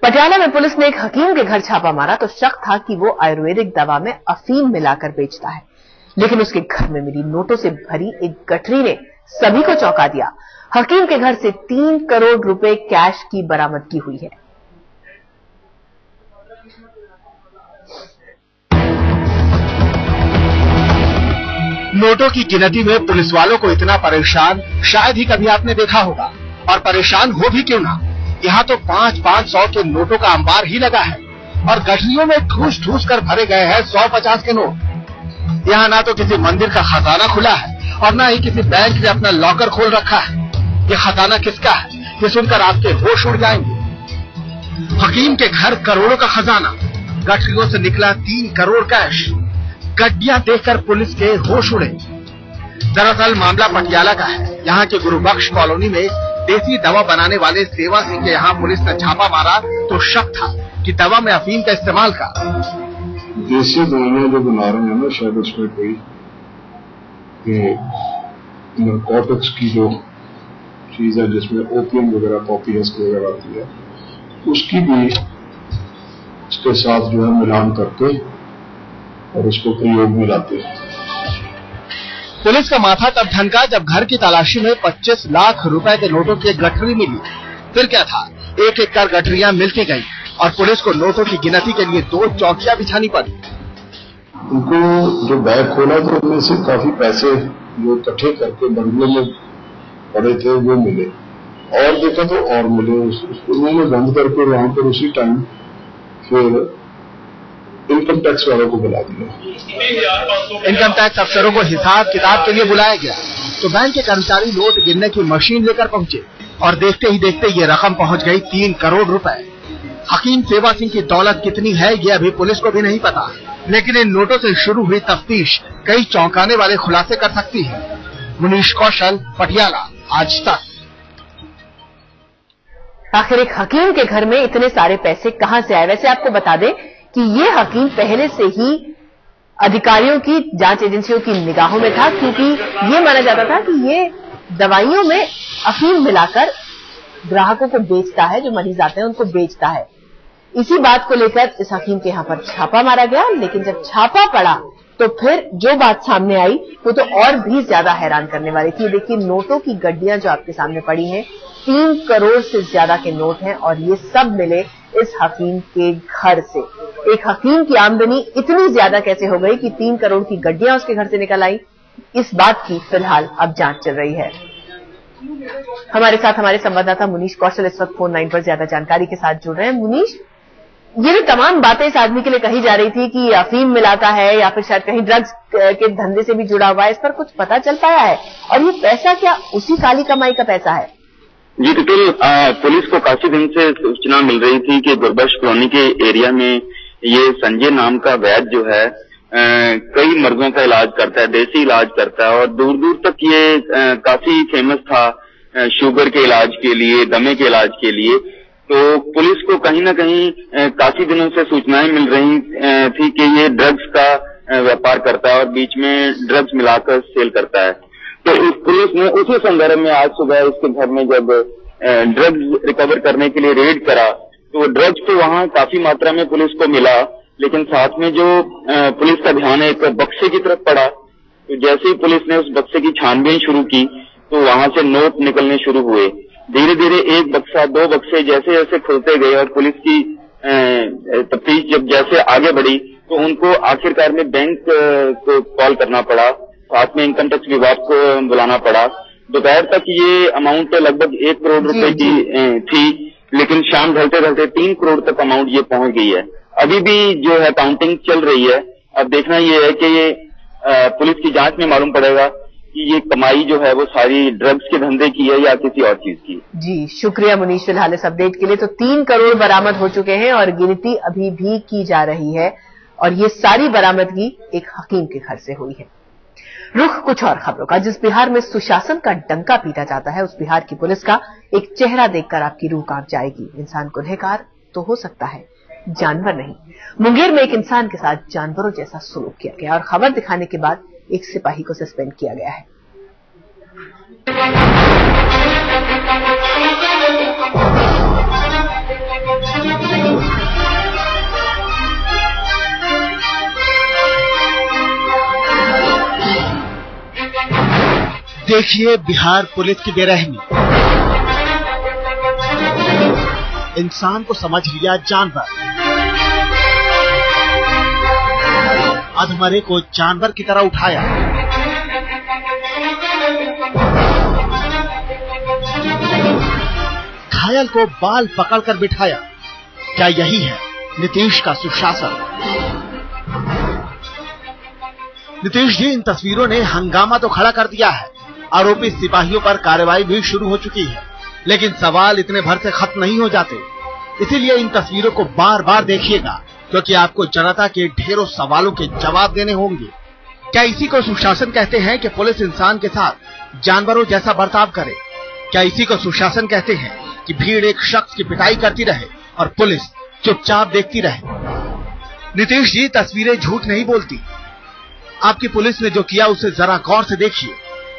पटियाला में पुलिस ने एक हकीम के घर छापा मारा तो शक था कि वो आयुर्वेदिक दवा में अफीम मिलाकर बेचता है, लेकिन उसके घर में मिली नोटों से भरी एक गठरी ने सभी को चौंका दिया। हकीम के घर से 3 करोड़ रुपए कैश की बरामदगी हुई है। नोटों की गिनती में पुलिस वालों को इतना परेशान शायद ही कभी आपने देखा होगा, और परेशान हो भी क्यों ना। यहाँ तो 500-500 के नोटों का अंबार ही लगा है और गठरियों में ठूस ठूस कर भरे गए हैं 100-50 के नोट। यहाँ ना तो किसी मंदिर का खजाना खुला है और ना ही किसी बैंक ने अपना लॉकर खोल रखा है। ये खजाना किसका है, ये सुनकर आपके होश उड़ जाएंगे। हकीम के घर करोड़ों का खजाना, गठरियों से निकला 3 करोड़ कैश। गड्डियां देखकर पुलिस के होश उड़े। दरअसल मामला पटियाला का है। यहाँ के गुरुबख्श कॉलोनी में देसी दवा बनाने वाले सेवा सिंह के यहाँ पुलिस ने छापा मारा तो शक था कि दवा में अफीम का इस्तेमाल का। देसी दवाइयां जो बना रहे हैं ना, शायद उसमें कोई नारकोटिक्स की जो चीज है जिसमें ओपियम वगैरह पॉपी वगैरह आती है, उसकी भी इसके साथ जो है मिलान करके और उसको प्रयोग में लाते हैं। पुलिस का माथा तब ठनका जब घर की तलाशी में 25 लाख रुपए के नोटों की गठरी मिली। फिर क्या था, एक एक कर गठरियां मिलती गई और पुलिस को नोटों की गिनती के लिए 2 चौकियां बिछानी पड़ी। उनको जो बैग खोला तो उनमें से काफी पैसे जो इकट्ठे करके बंगलों में पड़े थे वो मिले, और देखा तो और मिले। उसको उन्होंने बंद करके वहां पर उसी टाइम फिर इनकम टैक्स वालों को बुला दिया। इनकम टैक्स अफसरों को हिसाब किताब के लिए बुलाया गया तो बैंक के कर्मचारी नोट गिनने की मशीन लेकर पहुंचे और देखते ही देखते ये रकम पहुंच गई 3 करोड़ रुपए। हकीम सेवा सिंह की दौलत कितनी है ये अभी पुलिस को भी नहीं पता, लेकिन इन नोटों से शुरू हुई तफ्तीश कई चौंकाने वाले खुलासे कर सकती है। मुनीश कौशल, पटियाला, आज तक। आखिर एक हकीम के घर में इतने सारे पैसे कहां से आए? वैसे आपको बता दें कि ये हकीम पहले से ही अधिकारियों की, जांच एजेंसियों की निगाहों में था, क्योंकि ये माना जाता था कि ये दवाइयों में अफीम मिलाकर ग्राहकों को बेचता है, जो मरीज आते हैं उनको बेचता है। इसी बात को लेकर इस हकीम के यहां पर छापा मारा गया, लेकिन जब छापा पड़ा तो फिर जो बात सामने आई वो तो और भी ज्यादा हैरान करने वाली थी। देखिए, नोटों की गड्डियां जो आपके सामने पड़ी हैं, 3 करोड़ से ज्यादा के नोट हैं और ये सब मिले इस हकीम के घर से। एक हकीम की आमदनी इतनी ज्यादा कैसे हो गई कि 3 करोड़ की गड्डियां उसके घर से निकल आई, इस बात की फिलहाल अब जांच चल रही है। हमारे साथ हमारे संवाददाता मुनीश कौशल इस वक्त फोन लाइन पर ज्यादा जानकारी के साथ जुड़ रहे हैं। मुनीश, ये जो तमाम बातें इस आदमी के लिए कही जा रही थी कि अफीम मिलाता है या फिर शायद कहीं ड्रग्स के धंधे से भी जुड़ा हुआ है, इस पर कुछ पता चल पाया है? और ये पैसा क्या उसी काली कमाई का पैसा है? जी बिल्कुल, पुलिस को काफी दिन से सूचना मिल रही थी कि गुरबख्श कॉलोनी के एरिया में ये संजय नाम का वैद्य जो है कई मर्जों का इलाज करता है, देसी इलाज करता है और दूर दूर तक ये काफी फेमस था शुगर के इलाज के लिए, दमे के इलाज के लिए। तो पुलिस को कहीं ना कहीं काफी दिनों से सूचनाएं मिल रही थी कि ये ड्रग्स का व्यापार करता है और बीच में ड्रग्स मिलाकर सेल करता है। तो पुलिस ने उसी संदर्भ में आज सुबह इसके घर में जब ड्रग्स रिकवर करने के लिए रेड करा तो ड्रग्स तो वहां काफी मात्रा में पुलिस को मिला, लेकिन साथ में जो पुलिस का ध्यान एक बक्से की तरफ पड़ा। तो जैसे ही पुलिस ने उस बक्से की छानबीन शुरू की तो वहां से नोट निकलने शुरू हुए। धीरे धीरे 1 बक्सा, 2 बक्से जैसे जैसे खुलते गए और पुलिस की तफ्तीश जब जैसे आगे बढ़ी तो उनको आखिरकार में बैंक को कॉल करना पड़ा, साथ में इनकम टैक्स विभाग को बुलाना पड़ा। दोपहर तक ये अमाउंट लगभग 1 करोड़ रुपए की थी, लेकिन शाम ढलते ढलते 3 करोड़ तक अमाउंट ये पहुंच गई है। अभी भी जो है काउंटिंग चल रही है। अब देखना ये है कि ये पुलिस की जांच में मालूम पड़ेगा कि ये कमाई जो है वो सारी ड्रग्स के धंधे की है या किसी और चीज की। जी शुक्रिया मुनीश फिलहाल इस अपडेट के लिए। तो 3 करोड़ बरामद हो चुके हैं और गिनती अभी भी की जा रही है और ये सारी बरामदगी एक हकीम के घर से हुई है। रुख कुछ और खबरों का। जिस बिहार में सुशासन का डंका पीटा जाता है उस बिहार की पुलिस का एक चेहरा देखकर आपकी रूह कांप जाएगी। इंसान गुनहगार तो हो सकता है, जानवर नहीं। मुंगेर में एक इंसान के साथ जानवरों जैसा सलूक किया गया और खबर दिखाने के बाद एक सिपाही को सस्पेंड किया गया है। देखिए बिहार पुलिस की बेरहमी। इंसान को समझ लिया जानवर, अधमरे को जानवर की तरह उठाया। घायल को बाल पकड़कर बिठाया। क्या यही है नीतीश का सुशासन? नीतीश जी, इन तस्वीरों ने हंगामा तो खड़ा कर दिया है। आरोपी सिपाहियों पर कार्रवाई भी शुरू हो चुकी है, लेकिन सवाल इतने भर से खत्म नहीं हो जाते। इसीलिए इन तस्वीरों को बार बार देखिएगा, क्योंकि आपको जनता के ढेरों सवालों के जवाब देने होंगे। क्या इसी को सुशासन कहते हैं कि पुलिस इंसान के साथ जानवरों जैसा बर्ताव करे? क्या इसी को सुशासन कहते हैं कि भीड़ एक शख्स की पिटाई करती रहे और पुलिस चुपचाप देखती रहे? नीतीश जी, तस्वीरें झूठ नहीं बोलती। आपकी पुलिस ने जो किया उसे जरा गौर से देखिए।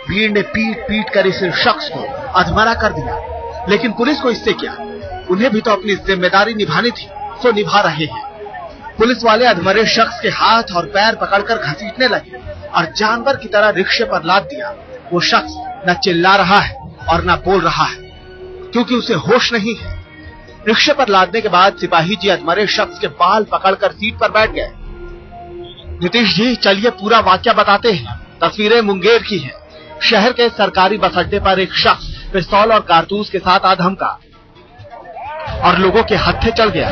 भीड़ ने पीट पीट कर इस शख्स को अधमरा कर दिया, लेकिन पुलिस को इससे क्या? उन्हें भी तो अपनी जिम्मेदारी निभानी थी, सो निभा रहे हैं। पुलिस वाले अधमरे शख्स के हाथ और पैर पकड़कर घसीटने लगे और जानवर की तरह रिक्शे पर लाद दिया। वो शख्स न चिल्ला रहा है और न बोल रहा है, क्योंकि उसे होश नहीं है। रिक्शे पर लादने के बाद सिपाही जी अधमरे शख्स के बाल पकड़कर सीट पर बैठ गए। नीतीश जी, चलिए पूरा वाकया बताते हैं। तस्वीरें मुंगेर की हैं। शहर के सरकारी बस अड्डे पर एक शख्स पिस्तौल और कारतूस के साथ आ धमका और लोगों के हत्थे चल गया।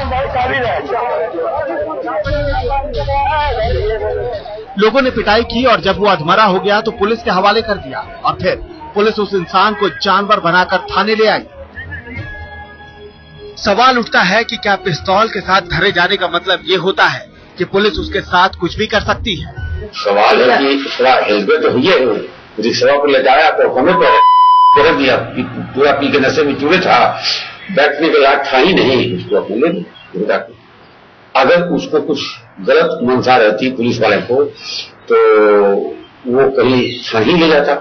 लोगों ने पिटाई की और जब वो अधमरा हो गया तो पुलिस के हवाले कर दिया और फिर पुलिस उस इंसान को जानवर बनाकर थाने ले आई। सवाल उठता है कि क्या पिस्तौल के साथ धरे जाने का मतलब ये होता है कि पुलिस उसके साथ कुछ भी कर सकती है? सवाल है कि थोड़ा हेलमेट तो हुई है, रिक्शा पर ले जाया तो हमें तो दिया, पूरा पी के नशे में चूरे था, बैठने के लायक था ही नहीं, उसको अपने ले दिया। अगर उसको कुछ गलत मंशा रहती पुलिस वाले को तो वो कहीं सही ले जाता,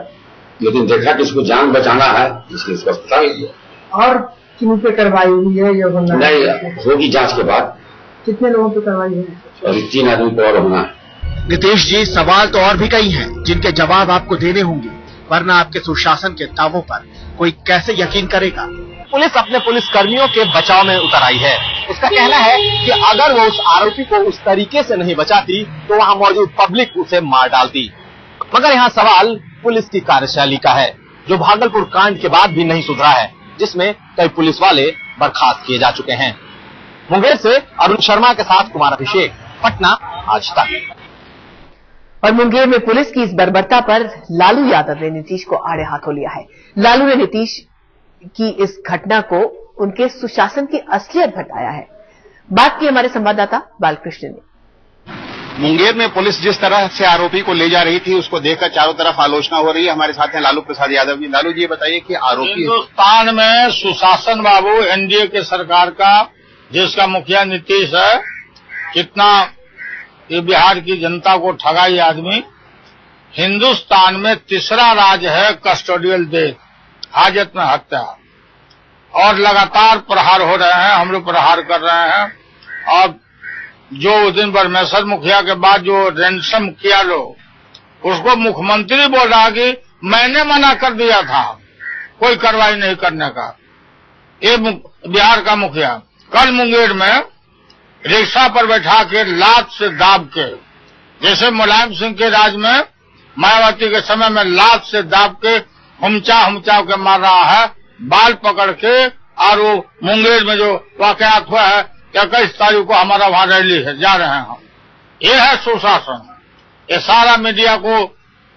लेकिन देखा कि उसको जान बचाना है इसलिए उसको अस्पताल ले दिया। और किन पे कार्रवाई हुई है या नहीं होगी जांच के बाद। कितने लोगों पे कार्रवाई हुई? और 3 आदमी को और होना है। नीतीश जी, सवाल तो और भी कई हैं जिनके जवाब आपको देने होंगे, वरना आपके सुशासन के दावों पर कोई कैसे यकीन करेगा? पुलिस अपने पुलिस कर्मियों के बचाव में उतर आई है। उसका कहना है कि अगर वो उस आरोपी को उस तरीके से नहीं बचाती तो वहां मौजूद पब्लिक उसे मार डालती। मगर यहाँ सवाल पुलिस की कार्यशैली का है, जो भागलपुर कांड के बाद भी नहीं सुधरा है, जिसमें कई पुलिस वाले बर्खास्त किए जा चुके हैं। मुंगेर से अरुण शर्मा के साथ कुमार अभिषेक, पटना, आज तक। और मुंगेर में पुलिस की इस बर्बरता पर लालू यादव ने नीतीश को आड़े हाथों लिया है। लालू ने नीतीश की इस घटना को उनके सुशासन की असलियत बताया है। बात की हमारे संवाददाता बालकृष्ण ने। मुंगेर में पुलिस जिस तरह से आरोपी को ले जा रही थी उसको देखकर चारों तरफ आलोचना हो रही है। हमारे साथ हैं लालू प्रसाद यादव जी। लालू जी, ये बताइए कि आरोपी हिंदुस्तान में सुशासन बाबू एनडीए के सरकार का, जिसका मुखिया नीतीश है, कितना ये बिहार की जनता को ठगाई आदमी। हिंदुस्तान में तीसरा राज्य है कस्टोडियल डेथ, हाजत में हत्या, और लगातार प्रहार हो रहे हैं, हम लोग प्रहार कर रहे हैं। और जो दिन परमेश्वर मुखिया के बाद जो रैंसम किया लोग, उसको मुख्यमंत्री बोल रहा कि मैंने मना कर दिया था कोई कार्रवाई नहीं करने का। ये बिहार का मुखिया कल मुंगेर में रिक्शा पर बैठा के लात से दाब के, जैसे मुलायम सिंह के राज में मायावती के समय में लात से दाब के हुमचा के मार रहा है, बाल पकड़ के। और वो मुंगेर में जो वाकयात हुआ है, 21 तारीख को हमारा वहां रैली है, जा रहे हैं हम। ये है सुशासन। ये सारा मीडिया को,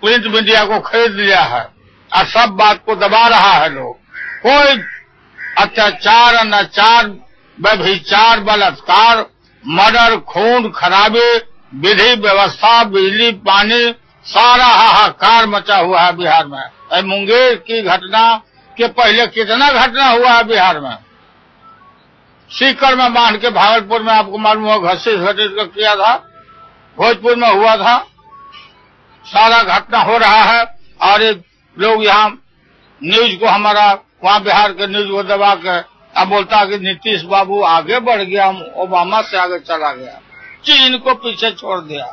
प्रिंट मीडिया को खरीद लिया है और सब बात को दबा रहा है लोग। कोई अत्याचार, अनाचार, व्यभिचार, बलात्कार, मर्डर, खून खराबे, विधि व्यवस्था, बिजली पानी, सारा हाहाकार मचा हुआ है बिहार में। मुंगेर की घटना के पहले कितना घटना हुआ है बिहार में। सीकर में बांध के भागलपुर में आपको मालूम हुआ घसीट कर किया था, भोजपुर में हुआ था, सारा घटना हो रहा है। और एक लोग यहाँ न्यूज को, हमारा वहाँ बिहार के न्यूज को दबा के अब बोलता कि नीतीश बाबू आगे बढ़ गया, ओबामा से आगे चला गया, चीन को पीछे छोड़ दिया।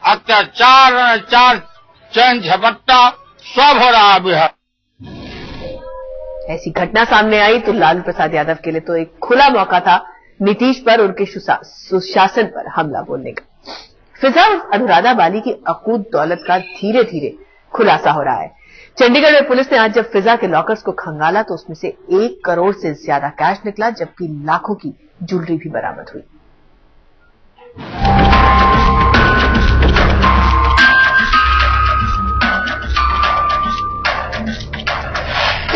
अत्याचार, चैन झपट्टा, सब हो रहा है बिहार। ऐसी घटना सामने आई तो लालू प्रसाद यादव के लिए तो एक खुला मौका था नीतीश पर, उनके सुशासन पर हमला बोलने का। फिजा और अनुराधा बाली की अकूत दौलत का धीरे धीरे खुलासा हो रहा है। चंडीगढ़ में पुलिस ने आज जब फिजा के लॉकर्स को खंगाला तो उसमें से 1 करोड़ से ज्यादा कैश निकला, जबकि लाखों की ज्वेलरी भी बरामद हुई।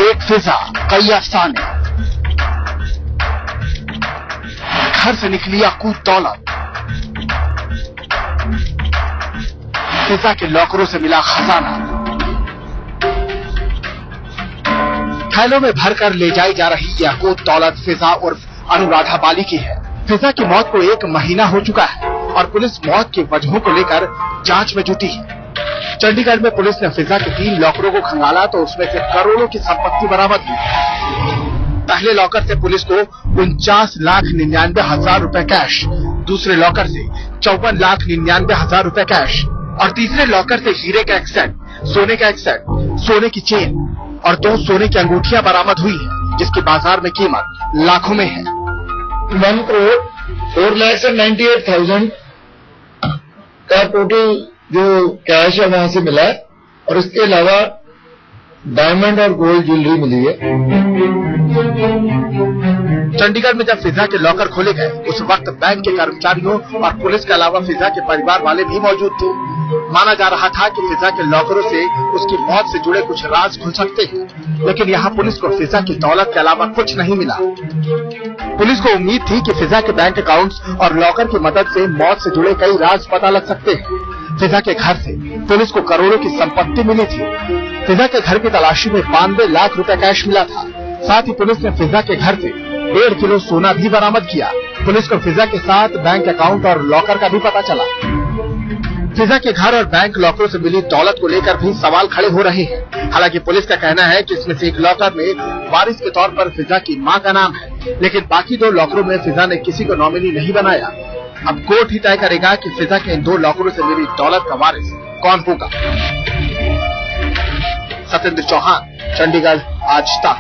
एक फिजा, कई अफसाने, घर से निकली अकूत दौलत, फिजा के लॉकरों से मिला खजाना, थैलों में भरकर ले जाई जा रही यह अकूत दौलत फिजा उर्फ अनुराधा बाली की है। फिजा की मौत को 1 महीना हो चुका है और पुलिस मौत की वजहों को लेकर जांच में जुटी है। चंडीगढ़ में पुलिस ने फिजा के 3 लॉकरों को खंगाला तो उसमें से करोड़ों की संपत्ति बरामद हुई। पहले लॉकर से पुलिस को 49,99,000 रुपए कैश, दूसरे लॉकर से 54,99,000 रुपए कैश और तीसरे लॉकर से हीरे का एक सेट, सोने का एक सेट, सोने की चेन और 2 सोने की अंगूठियां बरामद हुई है, जिसकी बाजार में कीमत लाखों में है। 1,04,98,000 का टोटल जो कैश है वहां से मिला है और इसके अलावा डायमंड और गोल्ड ज्वेलरी मिली है। चंडीगढ़ में जब फिजा के लॉकर खोले गए उस वक्त बैंक के कर्मचारियों और पुलिस के अलावा फिजा के परिवार वाले भी मौजूद थे। माना जा रहा था कि फिजा के लॉकरों से उसकी मौत से जुड़े कुछ राज खुल सकते हैं, लेकिन यहाँ पुलिस को फिजा की दौलत के अलावा कुछ नहीं मिला। पुलिस को उम्मीद थी कि फिजा के बैंक अकाउंट्स और लॉकर की मदद से मौत से जुड़े कई राज पता लग सकते हैं। फिजा के घर से पुलिस को करोड़ों की संपत्ति मिली थी। फिजा के घर की तलाशी में 92 लाख रुपए कैश मिला था। साथ ही पुलिस ने फिजा के घर से 1.5 किलो सोना भी बरामद किया। पुलिस को फिजा के साथ बैंक अकाउंट और लॉकर का भी पता चला। फिजा के घर और बैंक लॉकरों से मिली दौलत को लेकर भी सवाल खड़े हो रहे हैं। हालांकि पुलिस का कहना है कि इसमें से एक लॉकर में वारिस के तौर पर फिजा की मां का नाम है, लेकिन बाकी 2 लॉकरों में फिजा ने किसी को नॉमिनी नहीं बनाया। अब कोर्ट ही तय करेगा कि फिजा के इन 2 लॉकरों से मिली दौलत का वारिस कौन होगा। सत्येंद्र चौहान, चंडीगढ़, आज तक।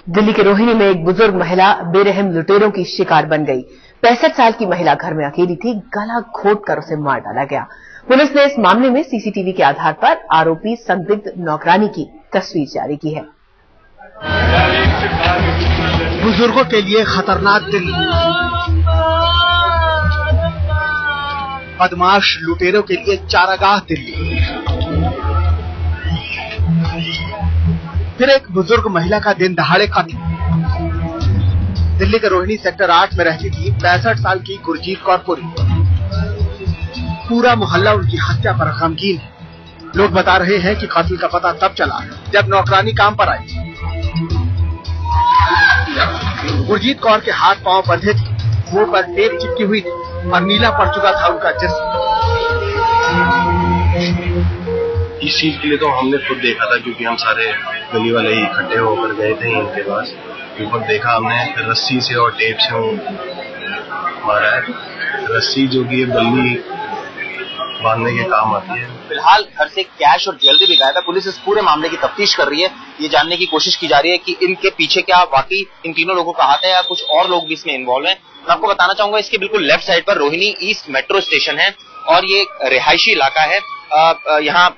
दिल्ली के रोहिणी में एक बुजुर्ग महिला बेरहम लुटेरों की शिकार बन गई। 65 साल की महिला घर में अकेली थी, गला घोंटकर उसे मार डाला गया। पुलिस ने इस मामले में सीसीटीवी के आधार पर आरोपी संदिग्ध नौकरानी की तस्वीर जारी की है। बुजुर्गों के लिए खतरनाक दिल्ली, बदमाश लुटेरों के लिए चारागाह दिल्ली। फिर एक बुजुर्ग महिला का दिन दहाड़े कत्ल। दिल्ली के रोहिणी सेक्टर 8 में रहती थी 65 साल की गुरजीत कौर पुरी। पूरा मोहल्ला उनकी हत्या पर गमगीन है। लोग बता रहे हैं कि कातिल का पता तब चला जब नौकरानी काम पर आई। गुरजीत कौर के हाथ पांव बंधे थे, मुंह पर टेप चिपकी हुई थी और नीला पड़ चुका था उनका जिस्म। इस चीज के लिए तो हमने खुद देखा था, क्योंकि हम सारे गली वाले ही इकट्ठे होकर गए थे इनके पास। ऊपर देखा हमने, रस्सी से और टेप से मारा है। रस्सी जो कि बल्ली बांधने के काम आती है। फिलहाल घर से कैश और ज्वेलरी भी गायब है। पुलिस इस पूरे मामले की तफ्तीश कर रही है। ये जानने की कोशिश की जा रही है कि इनके पीछे क्या वाकई इन तीनों लोगों का हाथ है या कुछ और लोग भी इसमें इन्वॉल्व हैं। मैं आपको बताना चाहूंगा, इसके बिल्कुल लेफ्ट साइड पर रोहिणी ईस्ट मेट्रो स्टेशन है और ये रिहायशी इलाका है। यहाँ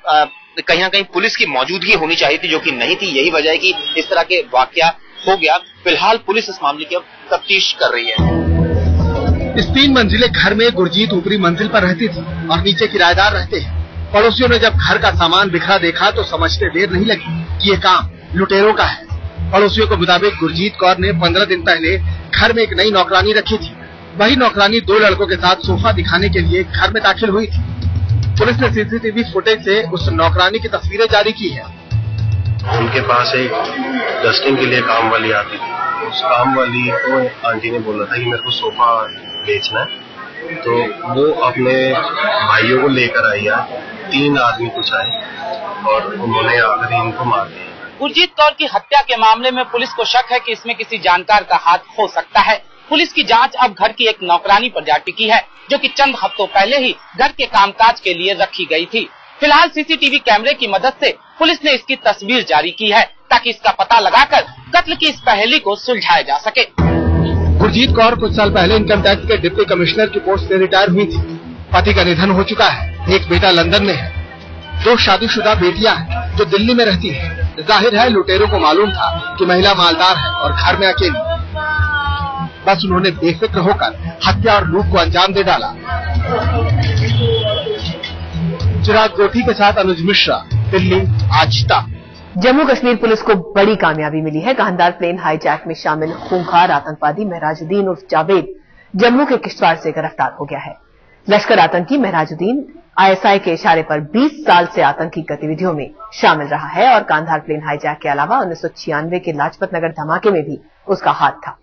कहीं ना कहीं पुलिस की मौजूदगी होनी चाहिए थी, जो कि नहीं थी। यही वजह है कि इस तरह के वाकया हो गया। फिलहाल पुलिस इस मामले की अब तफ्तीश कर रही है। इस 3 मंजिले घर में गुरजीत ऊपरी मंजिल पर रहती थी और नीचे किराएदार रहते हैं। पड़ोसियों ने जब घर का सामान बिखरा देखा तो समझते देर नहीं लगी कि ये काम लुटेरों का है। पड़ोसियों के मुताबिक गुरजीत कौर ने 15 दिन पहले घर में एक नई नौकरानी रखी थी। वही नौकरानी 2 लड़कों के साथ सोफा दिखाने के लिए घर में दाखिल हुई थी। पुलिस ने सीसीटीवी फुटेज से उस नौकरानी की तस्वीरें जारी की है। उनके पास एक डस्टिंग के लिए काम वाली आती थी। उस काम वाली को आंटी ने बोला था कि मेरे को सोफा बेचना है, तो वो अपने भाइयों को लेकर आई है। 3 आदमी कुछ आए और उन्होंने आकर इनको मार दिया। गुरजीत कौर की हत्या के मामले में पुलिस को शक है कि इसमें किसी जानकार का हाथ हो सकता है। पुलिस की जांच अब घर की एक नौकरानी पर जा टिकी है, जो कि चंद हफ्तों पहले ही घर के कामकाज के लिए रखी गई थी। फिलहाल सीसीटीवी कैमरे की मदद से पुलिस ने इसकी तस्वीर जारी की है ताकि इसका पता लगाकर कत्ल की इस पहेली को सुलझाया जा सके। गुरजीत कौर कुछ साल पहले इनकम टैक्स के डिप्टी कमिश्नर की पोस्ट से रिटायर हुई थी। पति का निधन हो चुका है, एक बेटा लंदन में है, 2 शादीशुदा बेटियां हैं जो दिल्ली में रहती हैं। जाहिर है लुटेरों को मालूम था कि महिला मालदार है और घर में अकेली, बस उन्होंने बेफिक्र होकर हत्या और लूट को अंजाम दे डाला। चिराग गोठी के साथ अनुज मिश्रा, दिल्ली, आज तक। जम्मू कश्मीर पुलिस को बड़ी कामयाबी मिली है। गांधार प्लेन हाईजैक में शामिल खूंखार आतंकवादी महराजुद्दीन उर्फ जावेद जम्मू के किश्तवाड़ से गिरफ्तार हो गया है। लश्कर आतंकी महराजुद्दीन आईएसआई के इशारे पर 20 साल से आतंकी गतिविधियों में शामिल रहा है और गांधार प्लेन हाईजैक के अलावा 1996 के लाजपत नगर धमाके में भी उसका हाथ था।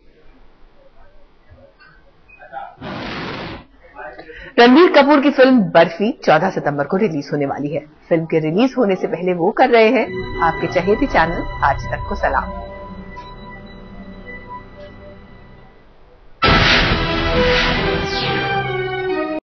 रणबीर कपूर की फिल्म बर्फी 14 सितंबर को रिलीज होने वाली है। फिल्म के रिलीज होने से पहले वो कर रहे हैं आपके चहेते चैनल आज तक को सलाम।